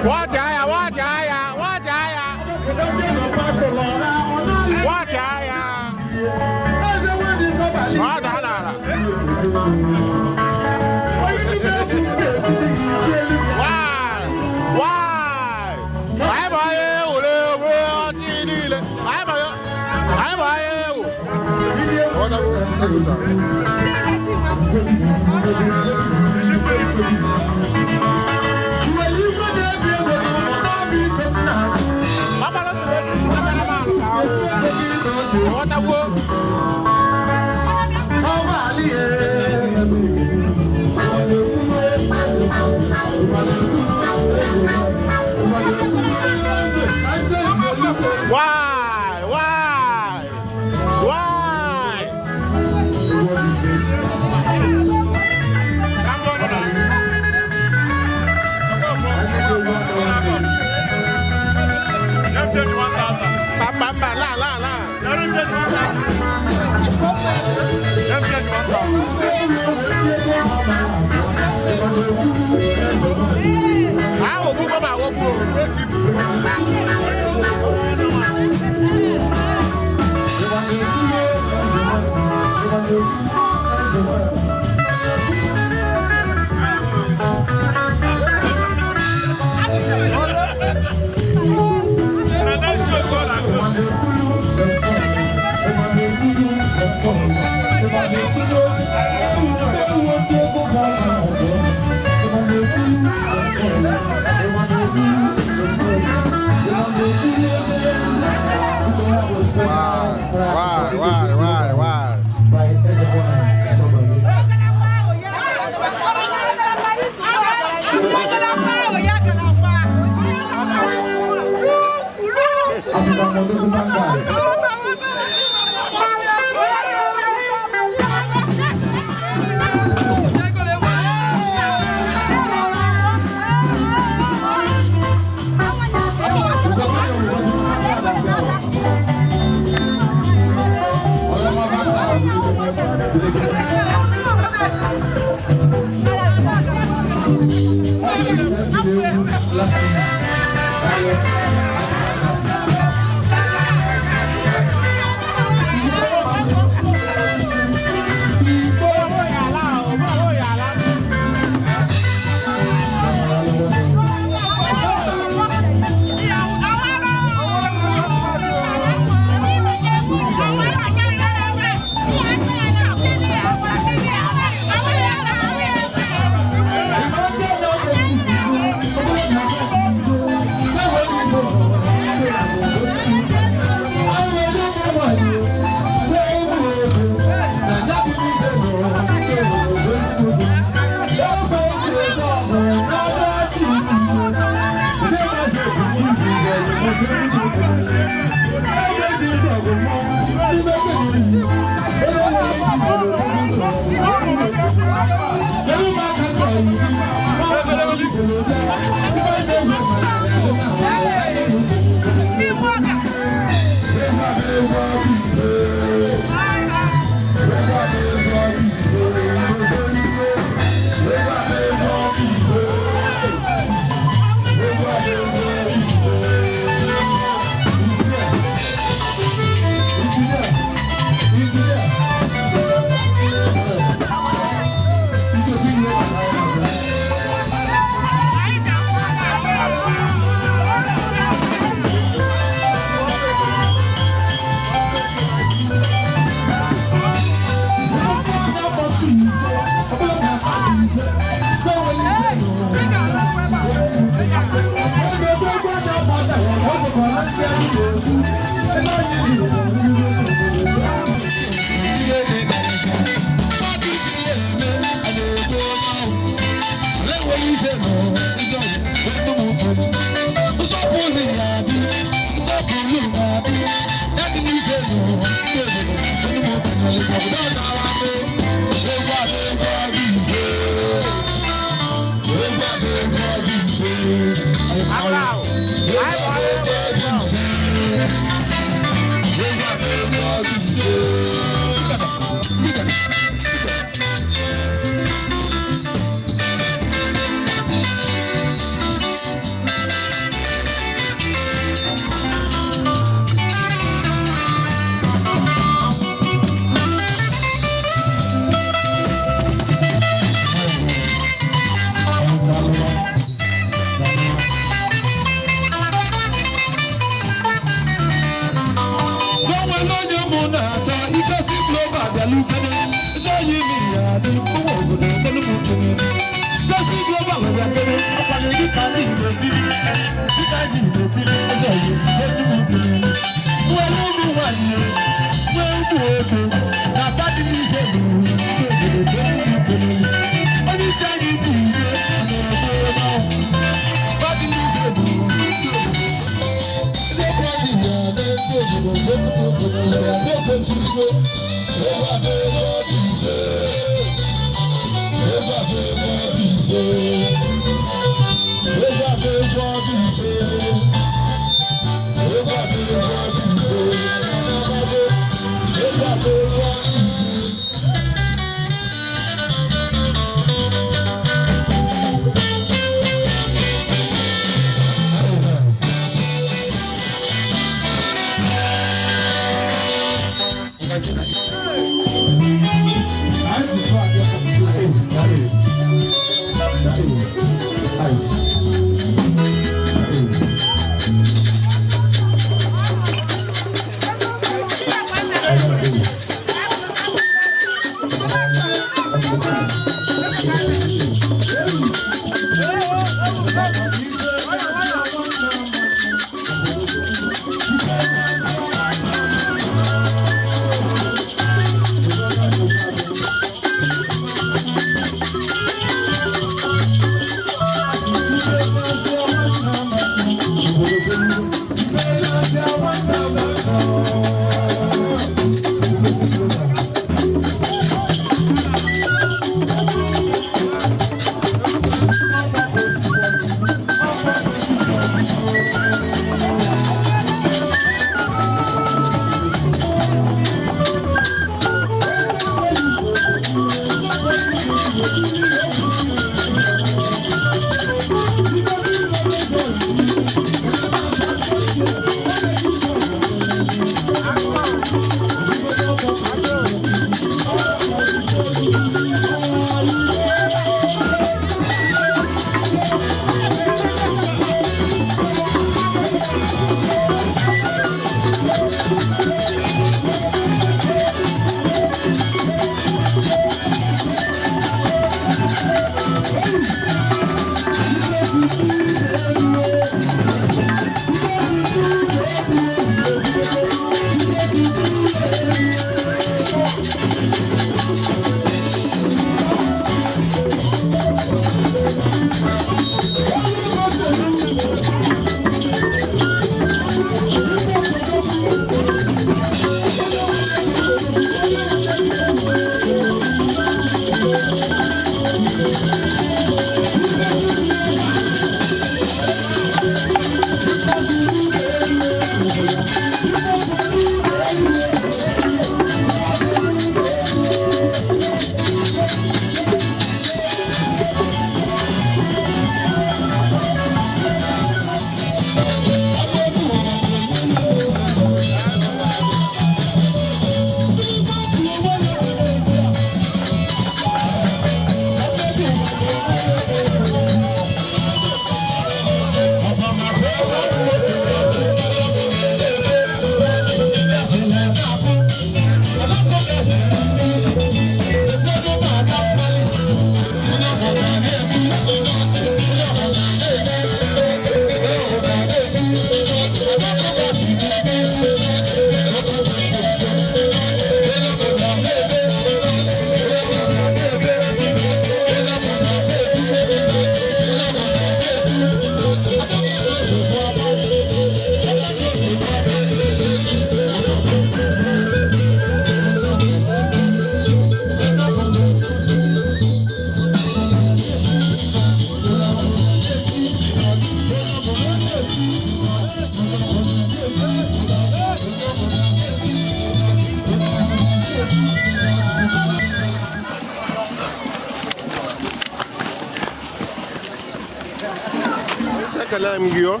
ekele m gị o.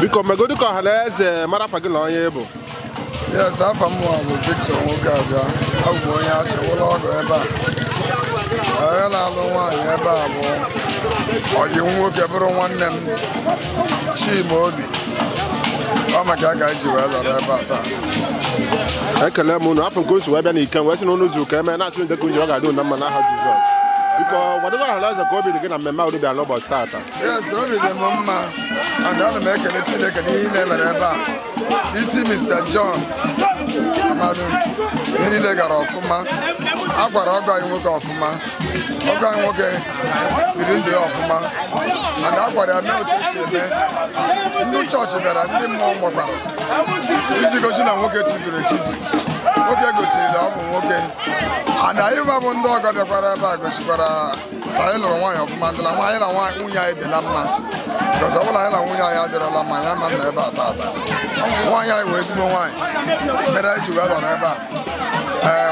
Biko megodu ka ọha na eze mara afa gị na onye bụ. Yes, afa m bụ Victor nwoke abịa. Abụ m onye achịwụla ọgụ ebe a. Onye na-alụ nwaanyị ebe a bụ ọyị nwoke bụrụ nwanne m Chima Obi. Ọ maka a ga-eji wee lọrọ ebe a taa. Ekele m unu afọ nke osu wee bịa n'ike wee sị na unu zuru ka eme na-asị ndekọ nje ọ ga-adị na mma n'aha Jizọs. Biko gwadogo ọha na eze ka obi dị gị na mmemme ahụ bịa n'ụbọchị taata. Yes, obi dị m mma. Ana m ekele Chineke n'ihe na-emere ebe a. Isi Mr John Amadi ihe niile gara ọfụma. A gwara ọgọ anyị nwoke ọfụma. Ọgọ anyị nwoke biri ndụ ya ọfụma. Mana a gwara ya mee otu esi eme. Ndị chọọchị bịara, ndị mmụọ gbakwara iji gosi na nwoke chizuru echizu. Nwoke gosiri na ọ bụ nwoke. Ana anyị bụ ndị ọgọ bịakwara ebe a gosikwara na anyị lụrụ nwaanyị ọfụma, ndị na nwaanyị na nwunye anyị dịla mma. Because ọ bụla anyị na nwunye anyị adịrọla mma, ya ma nna ebe a taata. Nwaanyị anyị wee ezigbo nwaanyị mere anyị ji wee nọrọ ebe a.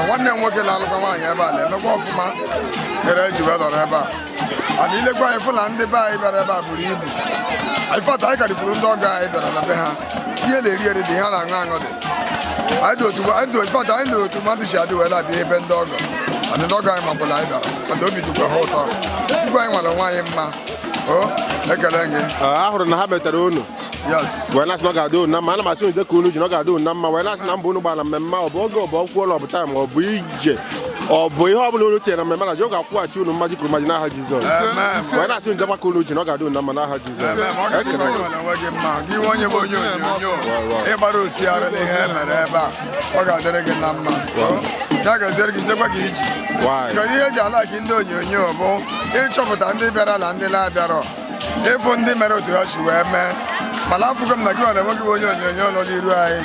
Nwanne m nwoke na-alụkwa nwaanyị ebe a na-emekwa ọfụma mere anyị ji wee nọrọ ebe a. Ana ilekwa anyị fụ na ndị be anyị bịara ebe a buru ibu. Ifeatụ anyị karịkwuru ndị ọgọ anyị bịara na be ha. Ihe na-eri eri dị, ihe na-aṅụ aṅụ dị. Anyị dị otu mmadụ si adị wee na-abịa ebe ndị ọgọ. Ndị ọgọ anyị makwụla anyị bịara, mana obi dịkwa ha ụtọ. Igwe anyị nwere nwaanyị mma. Ekele gị. Ahụrụ na ha metere unu. Wee na-asị na ọ ga-adị unu na mma. Ana m asị unu dịka unu ji na ọ ga-adị unu na mma. Wee na-asị na mbụ unu gbara na mmemme ọ bụ oge ọ bụ ọkwụ ụlọ ọ bụ taa ma ọ bụ ije ọ bụ ihe ọ bụla unu tinyere na mmemme na ji ọ ga-akwụghachi unu mmaji kwuru maji n'aha Jizọs. Wee na-asị unu dịkwa ka unu ji na ọ ga-adị unu na mma n'aha Jizọs. Gị onye bụ onye onyonyo ịgbara osiara na ihe emere ebe a ọ ga-adịrị gị na mma. Ya ga-ezere gị ndekwa gị iji. Kedu ihe eji ala gị ndị onyonyo bụ ịchọpụta ndị bịara na ndị na-abịarọ ịfụ ndị mere otu ha si wee mee. Mana afụgo m na gị nwere nwoke bụ onye onyonyo nọ n'iru anyị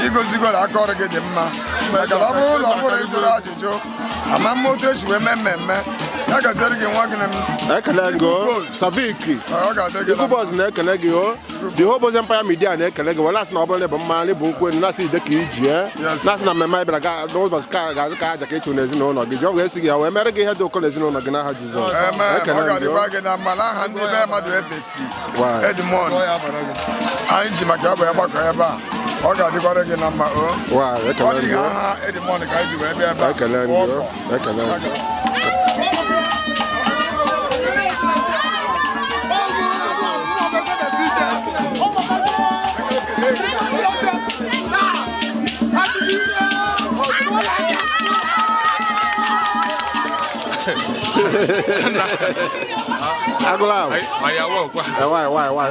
igozigo na aka ọrụ gị dị mma. Maka na ọ bụrụ na ọ bụrụ ịjụrụ ajụjụ ama mma otu esi wee mee mmemme ya ga-ezere gị nwa gị na m. Ekele gị o Saviki Ikubọz na-ekele gị o The Hobo's Empire Media na-ekele gị wela asị na ọ bụrụ na ịbụ mma bụ nkwe na-asị ide ka iji na-asị na mmemme anyị bịara n'ụbọchị ka ga-azụ ka aja ka ịchụ n'ezinụlọ gị ji ọ ga-esi gị ya wee mere gị ihe dị ụkọ n'ezinụlọ gị n'aha Jizọs. Gị na mma n'aha ndị be mmadụ ebesi Edmond anyị ji maka ọ bụ gbakọ ebe a ọ ga-adịkwara gị na mma ọ dị aha Edmond ka anyị ji wee bịa ebe a. Ekele gị. Agụla ahụ. Why?